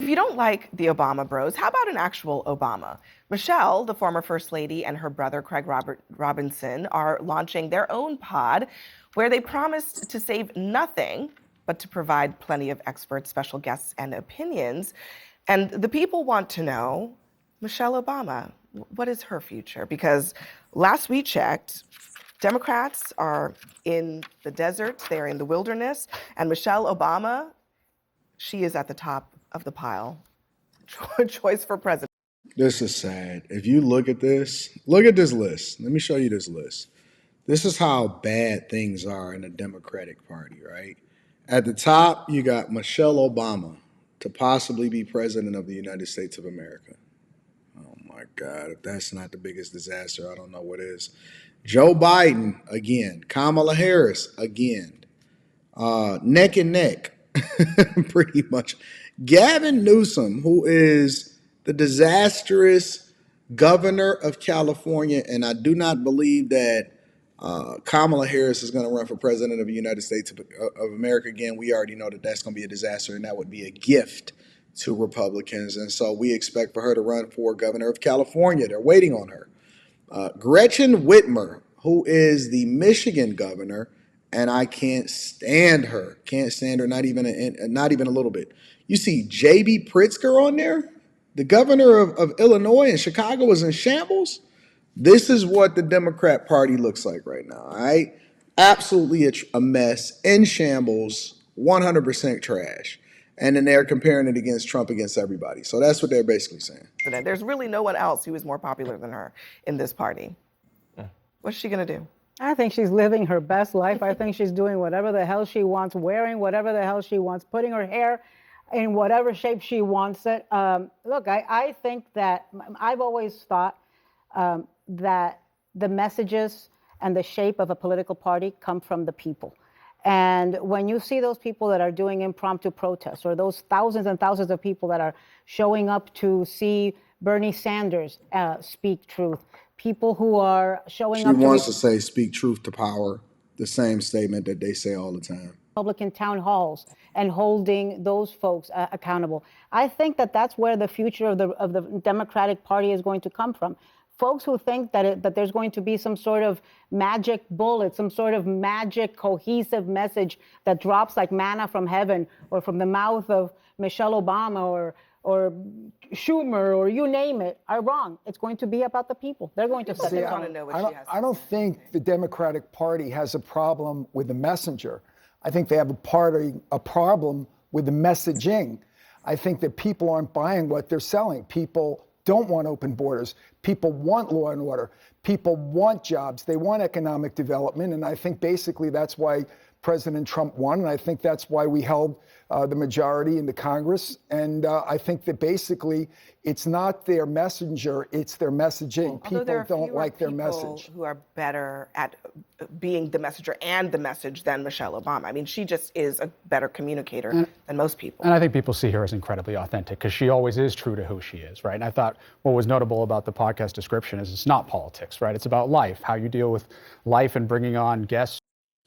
you don't like the Obama bros, how about an actual Obama? Michelle, the former First Lady, and her brother Craig Robinson are launching their own pod where they promised to save nothing but to provide plenty of experts, special guests, and opinions. And the people want to know, Michelle Obama, what is her future? Because last we checked, Democrats are in the desert, they're in the wilderness, and Michelle Obama, she is at the top of the pile. Choice for president. This is sad. If you look at this list. Let me show you this list. This is how bad things are in the Democratic Party, right? At the top, you got Michelle Obama to possibly be president of the United States of America. Oh my God, if that's not the biggest disaster, I don't know what is. Joe Biden, again. Kamala Harris, again. Neck and neck, pretty much. Gavin Newsom, who is the disastrous governor of California, and I do not believe that Kamala Harris is going to run for president of the United States of America again. We already know that that's going to be a disaster, and that would be a gift to Republicans. And so we expect for her to run for governor of California. They're waiting on her. Gretchen Whitmer, who is the Michigan governor, and I can't stand her. Can't stand her, not even a little bit. You see J.B. Pritzker on there? The governor of Illinois and Chicago is in shambles? This is what the Democrat Party looks like right now, all right? Absolutely a mess, in shambles, 100% trash. And then they're comparing it against Trump against everybody. So that's what they're basically saying. There's really no one else who is more popular than her in this party. What's she going to do? I think she's living her best life. I think she's doing whatever the hell she wants, wearing whatever the hell she wants, putting her hair in whatever shape she wants it. Look, I think that I've always thought that the messages and the shape of a political party come from the people. And when you see those people that are doing impromptu protests, or those thousands and thousands of people that are showing up to see Bernie Sanders speak truth, people who are showing up. She wants to say speak truth to power, the same statement that they say all the time. Republican town halls and holding those folks accountable. I think that that's where the future of the Democratic Party is going to come from. Folks who think that there's going to be some sort of magic bullet, some sort of magic cohesive message that drops like manna from heaven or from the mouth of Michelle Obama or Schumer or you name it, are wrong. It's going to be about the people. They're going to set the tone. I don't think the Democratic Party has a problem with the messenger. I think they have a problem with the messaging. I think that people aren't buying what they're selling. People don't want open borders. People want law and order. People want jobs. They want economic development. And I think basically that's why President Trump won. And I think that's why we held the majority in the Congress. And I think that basically it's not their messenger, it's their messaging. People don't like their message. Who are better at being the messenger and the message than Michelle Obama. I mean, she just is a better communicator than most people. And I think people see her as incredibly authentic because she always is true to who she is, right? And I thought what was notable about the podcast description is it's not politics, right? It's about life, how you deal with life and bringing on guests.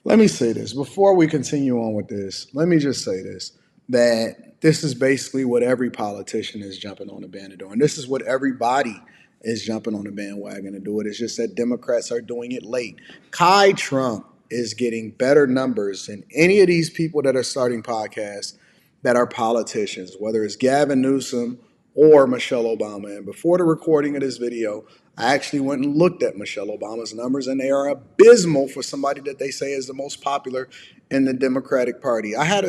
Let me say this. Before we continue on with this, let me just say this, that this is basically what every politician is jumping on the bandwagon doing. This is what everybody is jumping on the bandwagon to do it. It's just that Democrats are doing it late. Kai Trump is getting better numbers than any of these people that are starting podcasts that are politicians, whether it's Gavin Newsom or Michelle Obama. And before the recording of this video, I actually went and looked at Michelle Obama's numbers, and they are abysmal for somebody that they say is the most popular in the Democratic Party. I had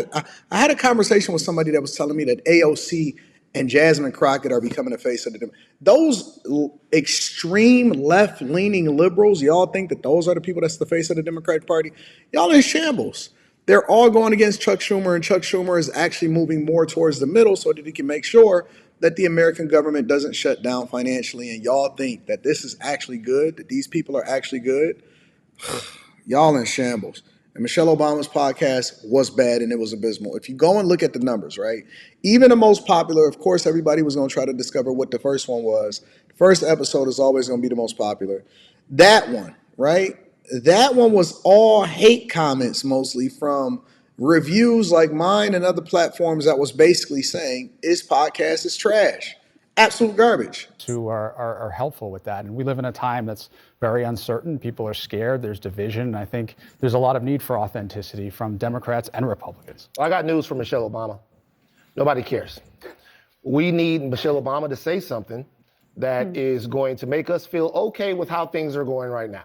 a conversation with somebody that was telling me that AOC and Jasmine Crockett are becoming the face of the those extreme left-leaning liberals. Y'all think that those are the people that's the face of the Democratic Party? Y'all in shambles. They're all going against Chuck Schumer, and Chuck Schumer is actually moving more towards the middle so that he can make sure that the American government doesn't shut down financially. And y'all think that this is actually good, that these people are actually good? Y'all in shambles. And Michelle Obama's podcast was bad and it was abysmal. If you go and look at the numbers, right? Even the most popular, of course, everybody was going to try to discover what the first one was. The first episode is always going to be the most popular. That one, right? That one was all hate comments mostly from reviews like mine and other platforms that was basically saying this podcast is trash, absolute garbage. Who are helpful with that. And we live in a time that's very uncertain. People are scared. There's division. And I think there's a lot of need for authenticity from Democrats and Republicans. I got news for Michelle Obama. Nobody cares. We need Michelle Obama to say something that is going to make us feel okay with how things are going right now.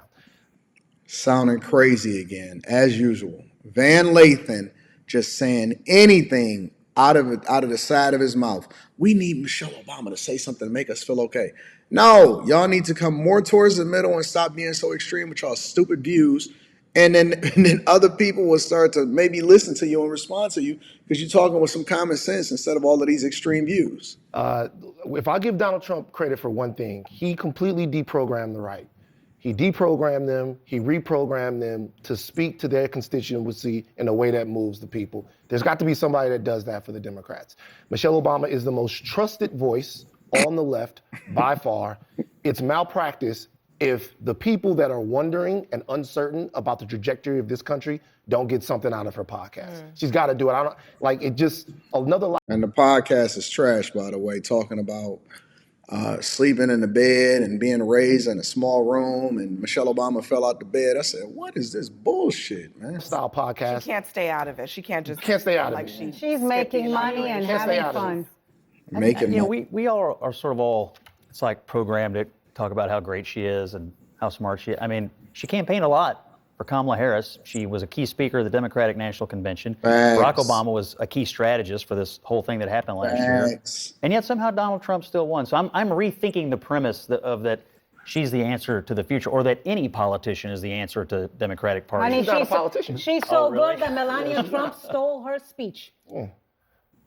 Sounding crazy again, as usual. Van Lathan just saying anything out of the side of his mouth. We need Michelle Obama to say something to make us feel okay. No, y'all need to come more towards the middle and stop being so extreme with y'all stupid views. And then other people will start to maybe listen to you and respond to you because you're talking with some common sense instead of all of these extreme views. If I give Donald Trump credit for one thing, he completely deprogrammed the right. He deprogrammed them, he reprogrammed them to speak to their constituency in a way that moves the people. There's got to be somebody that does that for the Democrats. Michelle Obama is the most trusted voice on the left by far. It's malpractice if the people that are wondering and uncertain about the trajectory of this country don't get something out of her podcast. She's got to do it. And the podcast is trash, by the way, talking about sleeping in the bed and being raised in a small room, and Michelle Obama fell out the bed. I said, what is this bullshit, man? Style podcast. She can't stay out of it. She can't just Can't stay out of it. She's making money and having fun. Making You know, money. we all are sort of all, it's like programmed to talk about how great she is and how smart she is. I mean, she campaigned a lot for Kamala Harris. She was a key speaker of the Democratic National Convention. Facts. Barack Obama was a key strategist for this whole thing that happened last year. Facts. And yet somehow Donald Trump still won. So I'm rethinking the premise of that she's the answer to the future, or that any politician is the answer to Democratic Party. I mean, She's not a politician. She's so good that Melania Trump stole her speech.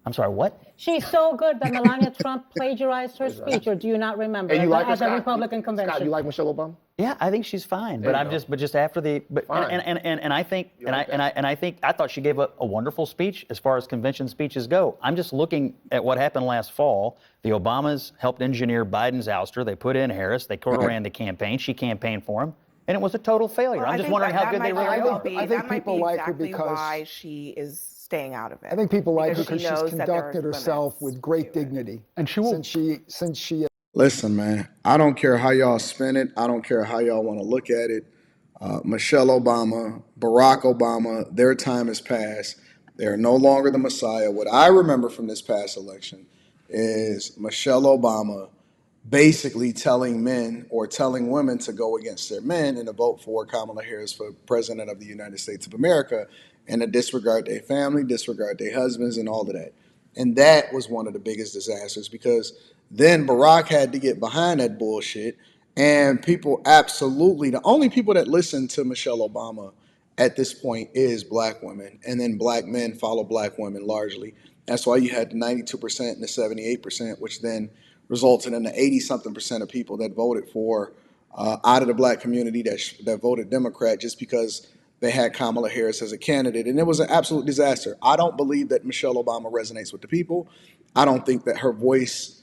I'm sorry, what? She's so good that Melania Trump plagiarized her speech, or do you not remember? And you like her, at the Scott? Republican convention. Scott, you like Michelle Obama? Yeah, I think she's fine, There but you I'm go. just after the Fine. and I think like that? I thought she gave a wonderful speech as far as convention speeches go. I'm just looking at what happened last fall. The Obamas helped engineer Biden's ouster. They put in Harris. They co-ran the campaign. She campaigned for him, and it was a total failure. I'm just wondering how good they really are. I think people like her exactly because- why she is staying out of it. I think people like her because she's knows that there are conducted herself limits with great to it. dignity. And she will. Since she Listen, man, I don't care how y'all spin it. I don't care how y'all want to look at it. Michelle Obama, Barack Obama, their time has passed. They are no longer the Messiah. What I remember from this past election is Michelle Obama basically telling men or telling women to go against their men and to vote for Kamala Harris for president of the United States of America and to disregard their family, disregard their husbands, and all of that. And that was one of the biggest disasters because then Barack had to get behind that bullshit. And people absolutely, the only people that listen to Michelle Obama at this point is black women. And then black men follow black women largely. That's why you had the 92% and the 78%, which then resulted in the 80-something percent of people that voted for, out of the black community that voted Democrat just because they had Kamala Harris as a candidate. And it was an absolute disaster. I don't believe that Michelle Obama resonates with the people. I don't think that her voice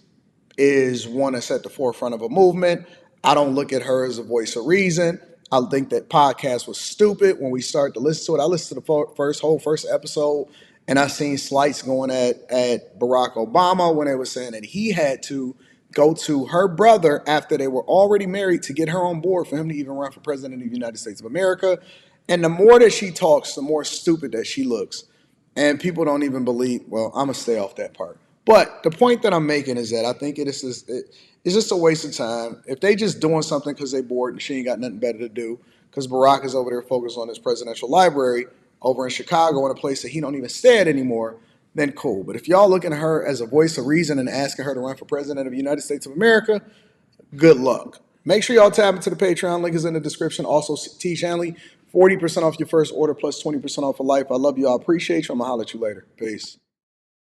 is one that's at the forefront of a movement. I don't look at her as a voice of reason. I think that podcast was stupid when we started to listen to it. I listened to the whole first episode, and I seen slights going at Barack Obama when they were saying that he had to go to her brother after they were already married to get her on board for him to even run for president of the United States of America. And the more that she talks, the more stupid that she looks. And people don't even believe, well, I'm going to stay off that part. But the point that I'm making is that I think it's just a waste of time. If they just doing something because they bored and she ain't got nothing better to do, because Barack is over there focused on his presidential library over in Chicago in a place that he don't even stay at anymore, then cool. But if y'all looking at her as a voice of reason and asking her to run for president of the United States of America, good luck. Make sure y'all tap into the Patreon. Link is in the description. Also, T. Shanley, 40% off your first order plus 20% off for life. I love you. I appreciate you. I'm going to holler at you later. Peace.